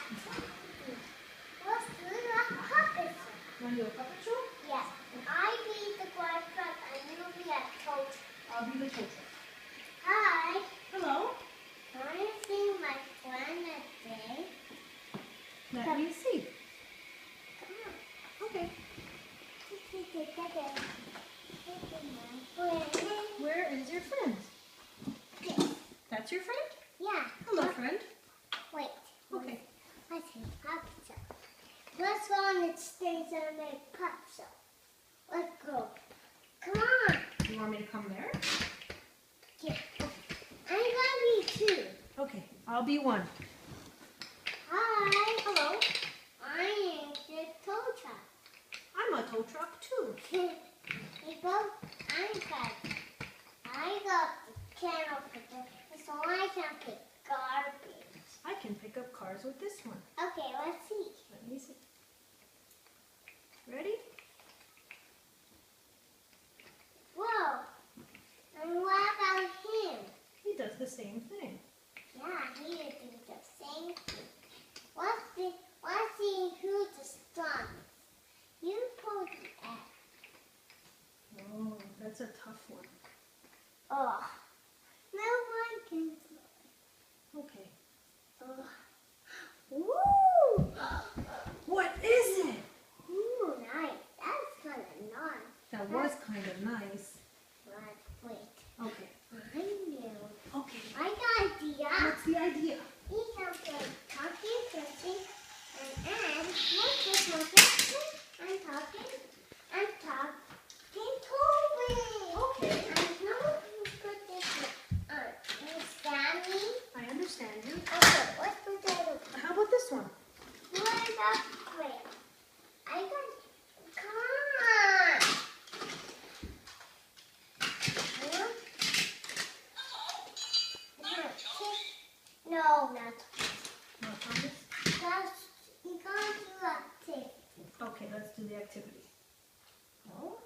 Let's do a puppet show. Want to do a puppet show? Yes. I be the glass truck and you be a tow truck. I'll be the tow truck. Hi. Hello. Want to see my friend today? Let me see. Come on. Okay. Where? Where is your friend? This. That's your friend? Yeah. Hello, friend. Wait. Okay. I see puppet show. Let's go on the stage and make puppet show. Let's go. Come on. You want me to come there? Yeah. I'm gonna be two. Okay. I'll be one. Hi. Hello. I am the tow truck. I'm a tow truck too. We both. I got the candle picker, so I can pick garbage. I can pick up cars with this one. Okay, let's see. Let me see. Ready? Whoa. And what about him? He does the same thing. Yeah, he did the same thing. Let's see who the strongest. You pull the F. Oh, that's a tough one. Oh. No one can play. Okay. Oh. Woo! What is it? Ooh, nice. That's kind of nice. That was kind of nice. Wait. Okay. I knew. Okay. I got an idea. What's the idea? We can play talking, fishing, and what's this one? I'm talking. Toby. Okay. And how you put this on? You stand me? I understand you. Okay, let's put that on. How about this one? What about wait? I got. Come on. No, not. No, Thomas? That's, you can't do that thing. Okay, let's do the activity. No?